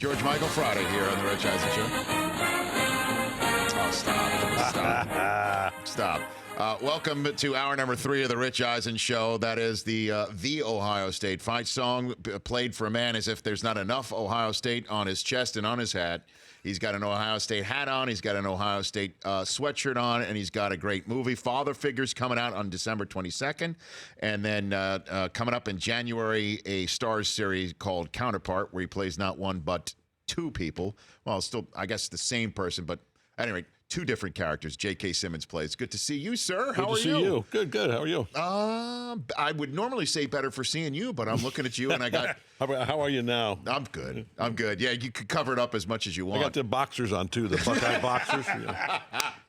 George Michael Friday here on the Rich Eisen Show. Oh, stop. Welcome to hour number 3 of the Rich Eisen Show. That is the Ohio State fight song played for a man as if there's not enough Ohio State on his chest and on his hat. He's got an Ohio State hat on, he's got an Ohio State sweatshirt on, and he's got a great movie, Father Figures, coming out on December 22nd. And then coming up in January, a Starz series called Counterpart, where he plays not one but two people. Well, still, I guess the same person, but at any rate, two different characters. J.K. Simmons plays. Good to see you, sir. How are you? Good to see you. Good. How are you? I would normally say better for seeing you, but I'm looking at you and I got... How are you now? I'm good. Yeah, you could cover it up as much as you want. I got the boxers on, too, the Buckeye boxers.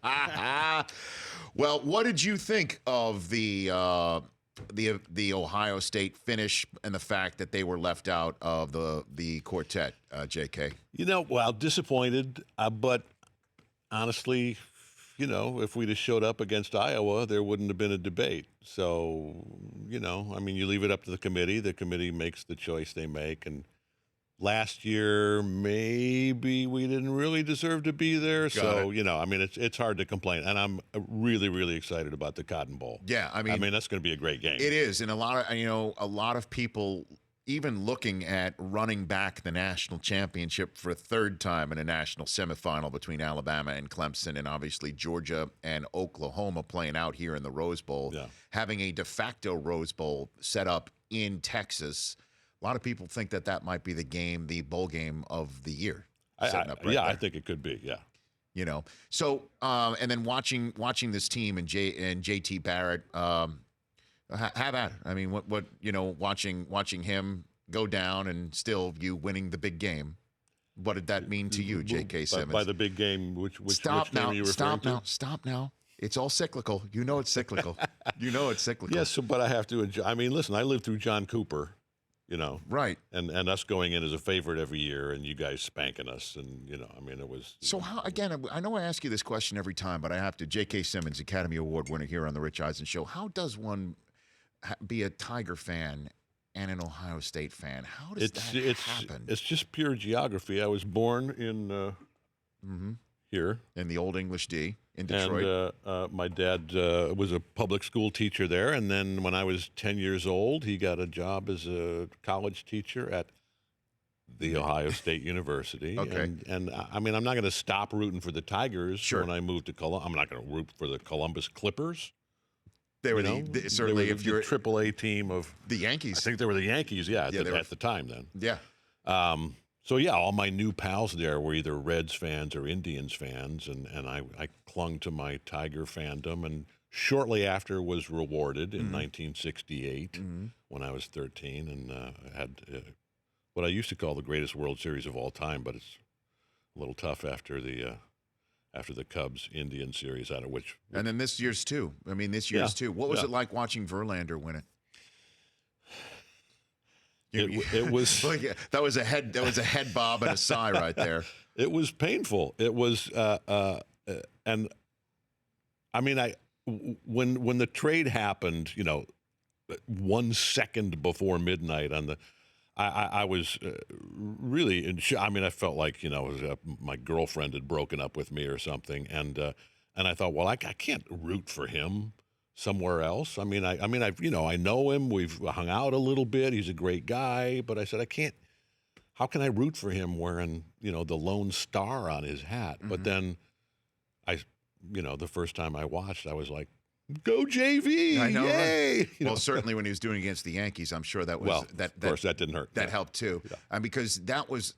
Yeah. Well, what did you think of the Ohio State finish and the fact that they were left out of the quartet, J.K.? Well, disappointed, but honestly, if we'd have showed up against Iowa, there wouldn't have been a debate. So, you leave it up to the committee. The committee makes the choice they make. And last year, maybe we didn't really deserve to be there. It's hard to complain. And I'm really, really excited about the Cotton Bowl. Yeah, that's going to be a great game. It is. And a lot of people even looking at running back the national championship for a third time in a national semifinal between Alabama and Clemson, and obviously Georgia and Oklahoma playing out here in the Rose Bowl, having a de facto Rose Bowl set up in Texas. A lot of people think that might be the bowl game of the year. I think it could be, yeah. So and then watching this team and JT Barrett, have at it. Watching him go down and still you winning the big game. What did that mean to you, J.K. Simmons? By the big game, which game are you referring to? Stop now. It's all cyclical. It's cyclical. Yes, but I have to enjoy. Listen, I lived through John Cooper, Right. And us going in as a favorite every year and you guys spanking us. And, it was. So how, again, I know I ask you this question every time, but I have to. J.K. Simmons, Academy Award winner here on the Rich Eisen Show. How does one be a Tiger fan and an Ohio State fan? How does that happen? It's just pure geography. I was born in here. In the Old English D in Detroit. And my dad was a public school teacher there. And then when I was 10 years old, he got a job as a college teacher at the Ohio State University. Okay. And I'm not going to stop rooting for the Tigers when I moved to Columbus. I'm not going to root for the Columbus Clippers. They were certainly if you're the AAA team of the Yankees. I think they were the Yankees, at the time then. Yeah. All my new pals there were either Reds fans or Indians fans, and I clung to my Tiger fandom, and shortly after was rewarded in 1968 when I was 13, and had what I used to call the greatest World Series of all time, but it's a little tough after the Cubs-Indian series, out of which... And then this year's too. Too. What was it like watching Verlander win it? It was... that was a head bob and a sigh right there. It was painful. It was... when the trade happened, 1 second before midnight on the... I was really in shock. I felt like my girlfriend had broken up with me or something, and I thought, well, I can't root for him somewhere else. I know him. We've hung out a little bit. He's a great guy, but I said I can't. How can I root for him wearing the lone star on his hat? But then the first time I watched, I was like, go JV! I know. Yay! Right? Well, certainly when he was doing it against the Yankees, I'm sure that was of course that didn't hurt. That helped too, because that was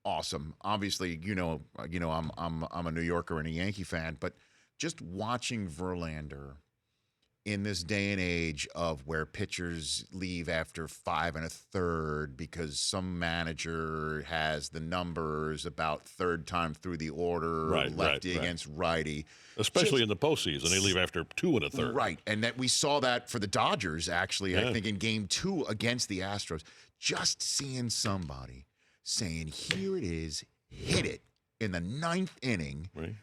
awesome. Obviously, I'm a New Yorker and a Yankee fan, but just watching Verlander in this day and age of where pitchers leave after 5 1/3 because some manager has the numbers about third time through the order, lefty against righty. Especially in the postseason, they leave after 2 1/3. Right, and that we saw that for the Dodgers, actually, I think in Game 2 against the Astros. Just seeing somebody saying, here it is, hit it in the 9th inning. Right.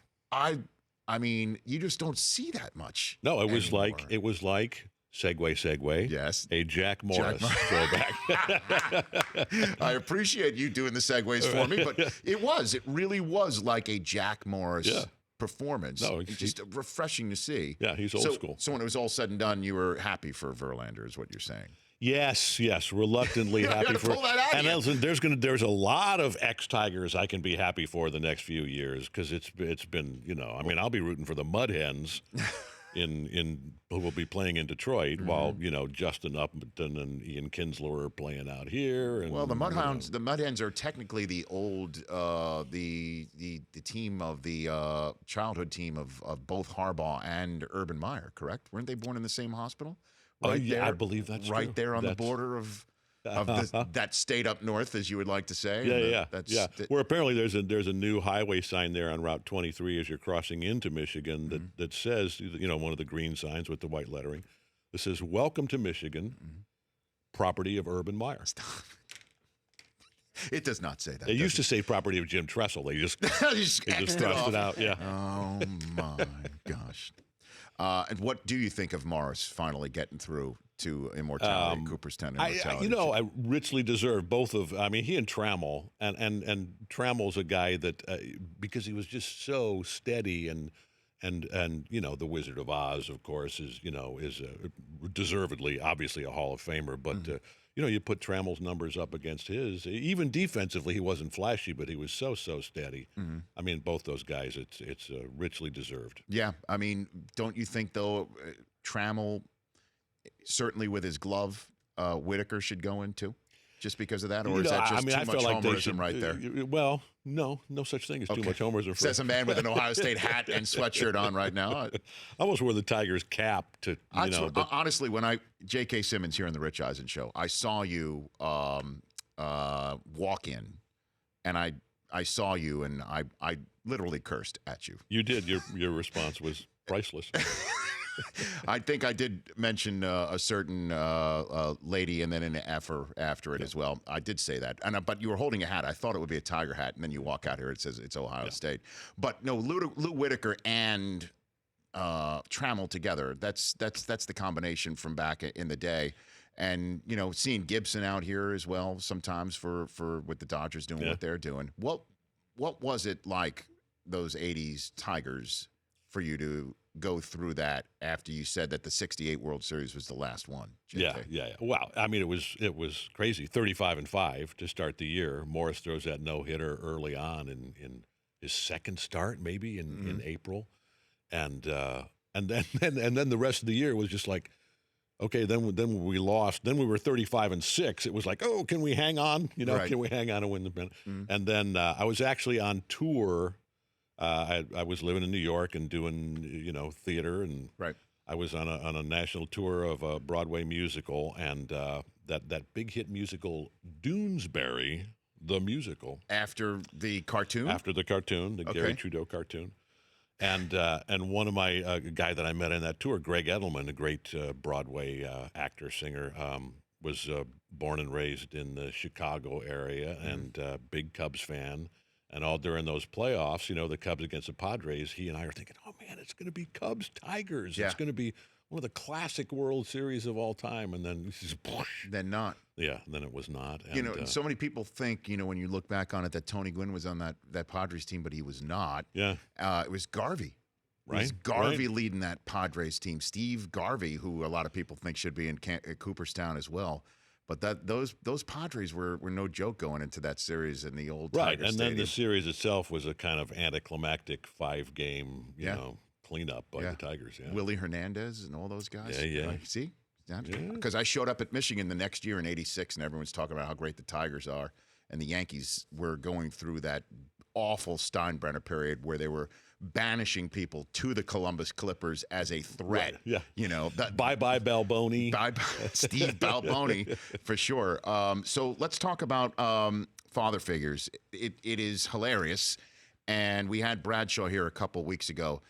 You just don't see that much. No, it was like segue. Yes. A Jack Morris throwback. I appreciate you doing the segues for me, but it really was like a Jack Morris performance. No, just refreshing to see. Yeah, he's old school. So when it was all said and done, you were happy for Verlander, is what you're saying. Yes, reluctantly happy for. Pull that out and listen, there's a lot of ex-Tigers I can be happy for the next few years because it's been I mean I'll be rooting for the Mud Hens in who will be playing in Detroit while Justin Upton and Ian Kinsler are playing out here. And, well, the Mud Hens are technically the old the team of the childhood team of both Harbaugh and Urban Meyer, correct? Weren't they born in the same hospital? There, I believe that's right true. There on the border of that state up north, as you would like to say. Yeah. Where apparently there's a new highway sign there on Route 23 as you're crossing into Michigan that says, one of the green signs with the white lettering, that says, "Welcome to Michigan, property of Urban Meyer." Stop. It does not say that. It used to say property of Jim Tressel. They just thrust it out. Yeah. Oh my gosh. And what do you think of Morris finally getting through to immortality, Cooperstown immortality? Richly deserved both of. I mean, he and Trammell, and Trammell's a guy that because he was just so steady and the Wizard of Oz, of course, is deservedly, obviously a Hall of Famer, but. You put Trammell's numbers up against his. Even defensively, he wasn't flashy, but he was so steady. I mean, both those guys, it's richly deserved. Yeah, I mean, don't you think though, Trammell, certainly with his glove, Whitaker should go in too, just because of that, or is that just too much homerism right there? Well, no such thing as too much homerism. Says a man with an Ohio State hat and sweatshirt on right now. I almost wore the Tigers cap to, honestly, when J.K. Simmons here on the Rich Eisen show, I saw you walk in, and I saw you, and I literally cursed at you. You did. Your response was priceless. I think I did mention a certain lady and then an effer after it as well. I did say that, but you were holding a hat. I thought it would be a Tiger hat, and then you walk out here, it says it's Ohio State. But no, Lou Whitaker and Trammell together. That's the combination from back in the day. And seeing Gibson out here as well sometimes for with the Dodgers doing what they're doing. What was it like those '80s Tigers for you to go through that after you said that the '68 World Series was the last one? JK? Yeah. Wow. I mean, it was crazy. 35-5 to start the year. Morris throws that no-hitter early on in his second start, maybe in April, and then the rest of the year was just like, okay. Then we lost. Then we were 35-6. It was like, oh, can we hang on? Can we hang on and win the pennant? And then I was actually on tour. I was living in New York and doing theater, and I was on a national tour of a Broadway musical, and that big hit musical Doonesbury, the musical, after the cartoon, the Gary Trudeau cartoon, and one of my guy that I met in that tour, Greg Edelman, a great Broadway actor singer, was born and raised in the Chicago area and big Cubs fan. And all during those playoffs, the Cubs against the Padres, he and I are thinking, oh, man, it's going to be Cubs-Tigers. Yeah. It's going to be one of the classic World Series of all time. And then then not. Yeah, then it was not. And, so many people think, when you look back on it, that Tony Gwynn was on that Padres team, but he was not. Yeah. It was Garvey. Right. It was Garvey leading that Padres team. Steve Garvey, who a lot of people think should be in Cooperstown as well. But those Padres were no joke going into that series in the old Tiger and Stadium. Then the series itself was a kind of anticlimactic 5-game, cleanup by the Tigers. Yeah. Willie Hernandez and all those guys. Yeah. See? Because I showed up at Michigan the next year in '86, and everyone's talking about how great the Tigers are, and the Yankees were going through that awful Steinbrenner period where they were banishing people to the Columbus Clippers as a threat. Right. Yeah. Bye-bye Balboni. Bye-bye Steve Balboni, for sure. So let's talk about father figures. It is hilarious. And we had Bradshaw here a couple weeks ago.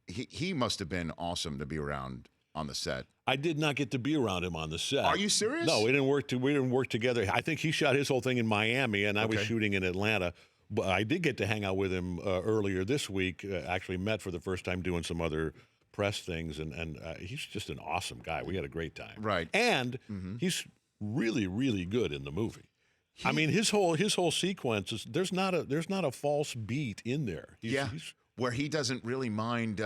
He must have been awesome to be around on the set. I did not get to be around him on the set. Are you serious? No, we didn't work together. I think he shot his whole thing in Miami, and I was shooting in Atlanta. But I did get to hang out with him earlier this week. Actually met for the first time doing some other press things, and he's just an awesome guy. We had a great time. Right. And he's really, really good in the movie. I mean, his whole sequence is there's not a false beat in there. He's, where he doesn't really mind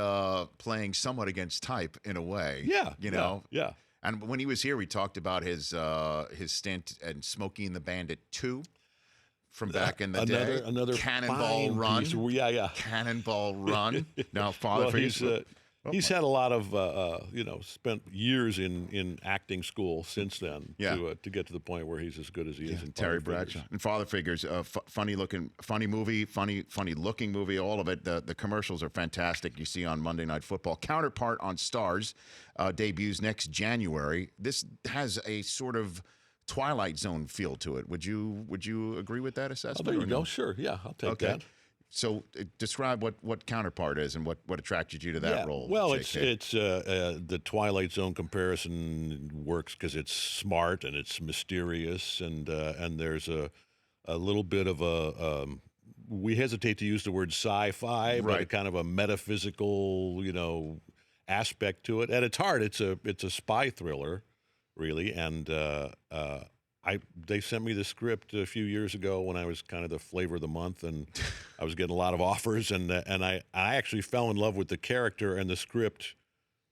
playing somewhat against type in a way. Yeah, you know. Yeah. And when he was here, we talked about his stint and Smokey and the Bandit 2 from back in the day. Another Cannonball Run. Yeah. Cannonball Run. Now, Father, he's had a lot of spent years in acting school since then to get to the point where he's as good as he is in Terry Father Bradshaw Figures. and Father Figures. Funny looking movie. All of it. The commercials are fantastic. You see on Monday Night Football. Counterpart on Stars debuts next January. This has a sort of Twilight Zone feel to it. Would you agree with that assessment? Oh, there you go. Sure. Yeah, I'll take that. So describe what Counterpart is and what attracted you to that role. Well, JK. it's the Twilight Zone comparison works because it's smart and it's mysterious and there's a little bit of a we hesitate to use the word sci-fi, but a kind of a metaphysical aspect to it. At its heart, it's a spy thriller, really, and they sent me the script a few years ago when I was kind of the flavor of the month, and I was getting a lot of offers, and I actually fell in love with the character and the script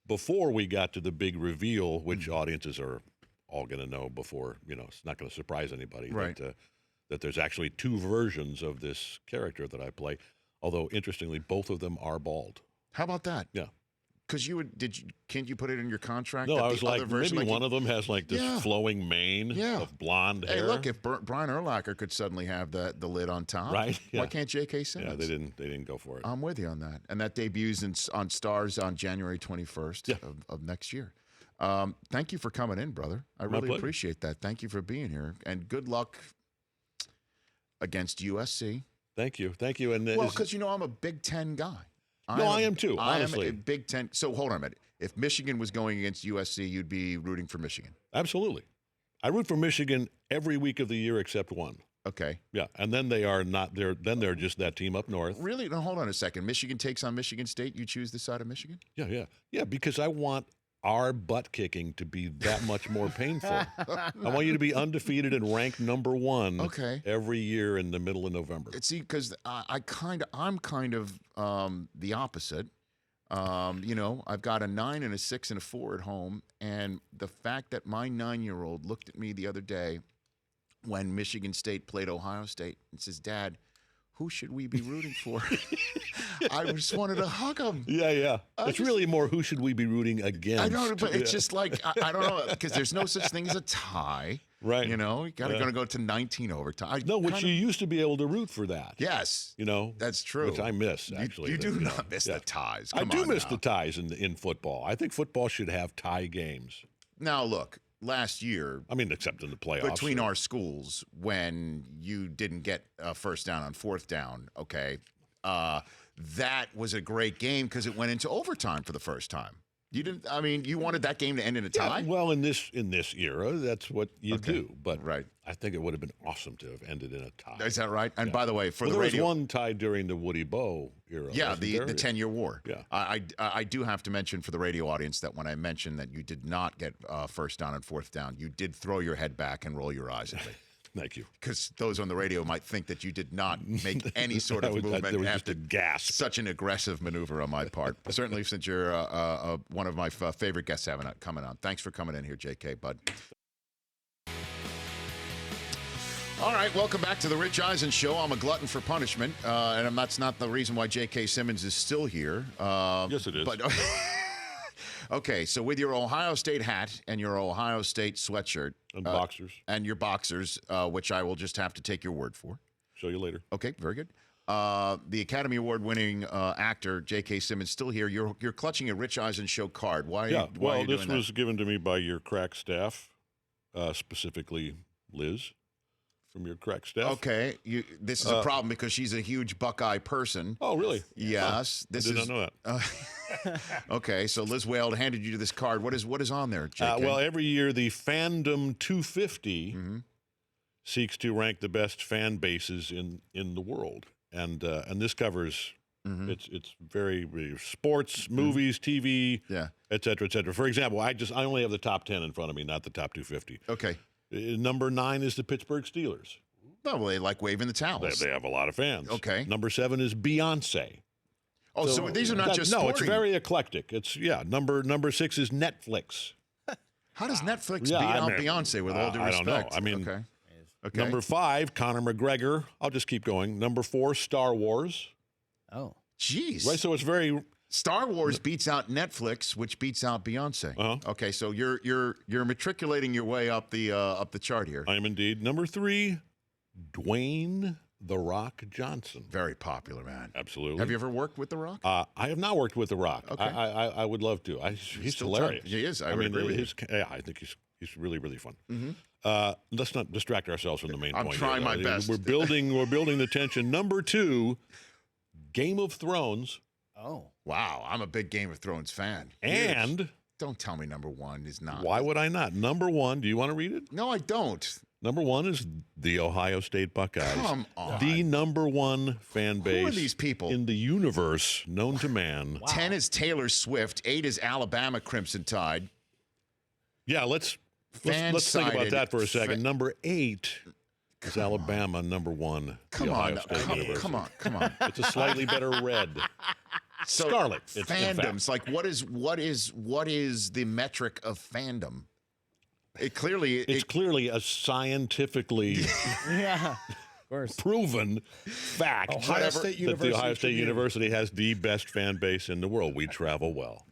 before we got to the big reveal, which audiences are all going to know before. It's not going to surprise anybody that there's actually two versions of this character that I play. Although interestingly, both of them are bald. How about that? Yeah. Because can't you put it in your contract? No, that I was like, version, maybe one of them has like this flowing mane of blonde hair. Hey, look, if Brian Urlacher could suddenly have the lid on top, right? Why can't J.K. Simmons? Yeah, they didn't go for it. I'm with you on that. And that debuts on Stars on January 21st of next year. Thank you for coming in, brother. I really appreciate that. Thank you for being here. And good luck against USC. Thank you. And because I'm a Big Ten guy. I am too, honestly. I am a Big Ten. So hold on a minute. If Michigan was going against USC, you'd be rooting for Michigan. Absolutely. I root for Michigan every week of the year except one. Okay. Yeah, and then they are not there. Then they're just that team up north. Really? No, hold on a second. Michigan takes on Michigan State. You choose the side of Michigan? Yeah. Because I want our butt kicking to be that much more painful. I want you to be undefeated and ranked number one. Okay. Every year in the middle of November. See, because I'm kind of the opposite. I've got a 9 and a 6 and a 4 at home, and the fact that my 9-year-old looked at me the other day when Michigan State played Ohio State and says, "Dad, who should we be rooting for?" I just wanted to hug him. Yeah. It's really more who should we be rooting against. I know, but it's just like, I don't know, because there's no such thing as a tie. Right. You got to go to 19 overtime. You used to be able to root for that. Yes. That's true. Which I miss, actually. You do not miss the ties. I do miss the ties in football. I think football should have tie games. Now, look. Last year, except in the playoffs. Between our schools, when you didn't get a first down on fourth down, that was a great game because it went into overtime for the first time. You didn't. You wanted that game to end in a tie. Yeah, well, in this era, that's what you do. But right. I think it would have been awesome to have ended in a tie. Is that right? And by the way, for the there radio, was one tie during the Woody Bow era. Yeah, the 10-year war. Yeah. I do have to mention for the radio audience that when I mentioned that you did not get first down and fourth down, you did throw your head back and roll your eyes at me. Thank you. Because those on the radio might think that you did not make any sort of movement. There was just a gasp. Such an aggressive maneuver on my part. Certainly, since you're one of my favorite guests coming on. Thanks for coming in here, J.K., bud. All right, welcome back to the Rich Eisen Show. I'm a glutton for punishment, and that's not the reason why J.K. Simmons is still here. Yes, it is. But okay, so with your Ohio State hat and your Ohio State sweatshirt. And boxers. And your boxers, which I will just have to take your word for. Show you later. Okay, very good. The Academy Award-winning actor J.K. Simmons still here. You're clutching a Rich Eisen Show card. Why are you doing this was given to me by your crack staff, specifically Liz from your crack staff. Okay, this is a problem because she's a huge Buckeye person. Oh, really? Yes. I did not know that. Okay, so Liz Whale handed you this card. What is on there, J.K.? Well, every year the Fandom 250 seeks to rank the best fan bases in the world, and this covers It's very, very sports, movies, TV, et cetera, et cetera. For example, I only have the top 10 in front of me, not the top 250. Okay. Number 9 is the Pittsburgh Steelers. Well, they like waving the towels. They have a lot of fans. Okay. Number 7 is Beyonce. Oh, so these are not just sporting. No, it's very eclectic. It's Number 6 is Netflix. How does Netflix beat out Beyonce with all due respect? I don't know. I mean, okay. Number 5, Conor McGregor. I'll just keep going. Number 4, Star Wars. Oh, jeez. Right, so it's very. Star Wars beats out Netflix, which beats out Beyonce. Okay, so you're matriculating your way up the chart here. I am indeed. Number 3, Dwayne The Rock Johnson. Very popular, man. Absolutely. Have you ever worked with The Rock? I have not worked with The Rock. Okay. I would love to. He's hilarious. He is. I mean, agree with you. I think he's really, really fun. Let's not distract ourselves from the main I'm point. I'm trying my best. We're building the tension. Number 2, Game of Thrones. Oh. Wow, I'm a big Game of Thrones fan. And don't tell me number 1 is not. Why would I not? Number 1, do you want to read it? No, I don't. Number 1 is the Ohio State Buckeyes. Come on. The number 1 fan base Who are these people? in the universe known to man. Wow. 10 is Taylor Swift. 8 is Alabama Crimson Tide. Yeah, let's think about that for a second. Number 8 is Alabama. Number 1. Come the Ohio on. State University. Come on. It's a slightly better red. So Scarlet. Fandoms, like what is the metric of fandom? It's clearly a scientifically Yeah, of course. proven fact Ohio State that University the Ohio State Tribune. University has the best fan base in the world. We travel well.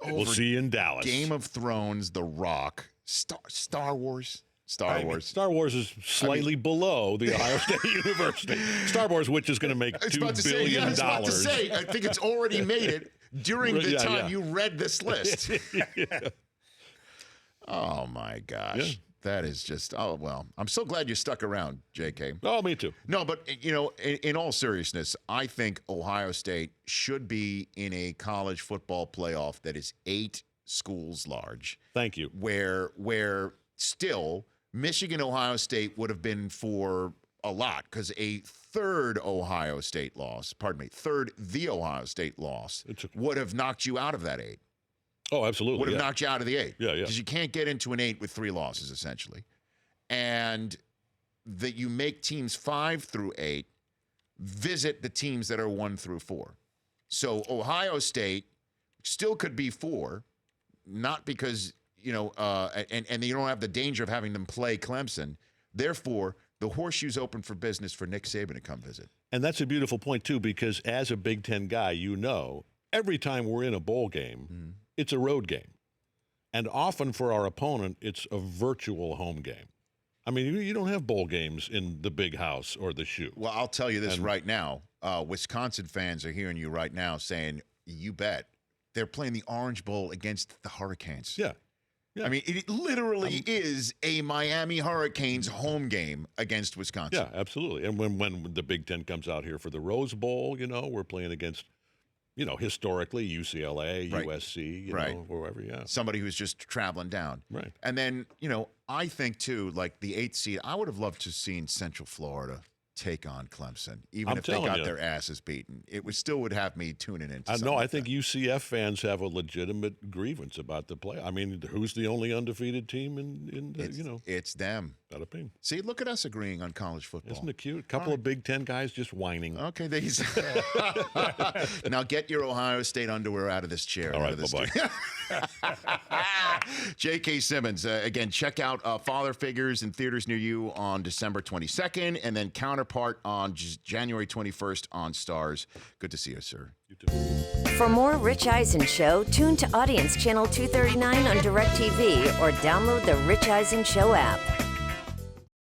We'll see you in Dallas. Game of Thrones, The Rock, Star Wars. Star Wars is slightly below the Ohio State University. Star Wars, which is going to make $2 billion. I was about to say, I think it's already made it during the time you read this list. Oh, my gosh. Yeah. That is just, I'm so glad you stuck around, JK. Oh, me too. No, but, in all seriousness, I think Ohio State should be in a college football playoff that is 8 schools large. Thank you. Where still Michigan, Ohio State would have been for a lot because a third the Ohio State loss would have knocked you out of that 8. Oh, absolutely. Would have knocked you out of the 8. Yeah. Because you can't get into an 8 with 3 losses, essentially. And that you make teams 5 through 8 visit the teams that are 1 through 4. So Ohio State still could be 4, not because, and you don't have the danger of having them play Clemson. Therefore, the horseshoe's open for business for Nick Saban to come visit. And that's a beautiful point, too, because as a Big Ten guy, every time we're in a bowl game, it's a road game. And often for our opponent, it's a virtual home game. I mean, you don't have bowl games in the Big House or the Shoe. Well, I'll tell you this right now. Wisconsin fans are hearing you right now saying, you bet. They're playing the Orange Bowl against the Hurricanes. Yeah. I mean, it literally is a Miami Hurricanes home game against Wisconsin. Yeah, absolutely. And when the Big Ten comes out here for the Rose Bowl, we're playing against, historically UCLA, Right. USC, wherever, yeah. Somebody who's just traveling down. Right. And then, I think, too, like the 8th seed, I would have loved to have seen Central Florida take on Clemson, even if they got their asses beaten. It still would have me tuning into something. No, I like think that. UCF fans have a legitimate grievance about the play. I mean, who's the only undefeated team in It's them. Not a ping. See, look at us agreeing on college football. Isn't it cute? A couple of Big Ten guys just whining. Okay, now get your Ohio State underwear out of this chair. All right, bye-bye. J.K. Simmons. Again, check out Father Figures in theaters near you on December 22nd, and then Counterpart on January 21st on Stars. Good to see you, sir. You too. For more Rich Eisen Show, tune to Audience Channel 239 on DirecTV or download the Rich Eisen Show app.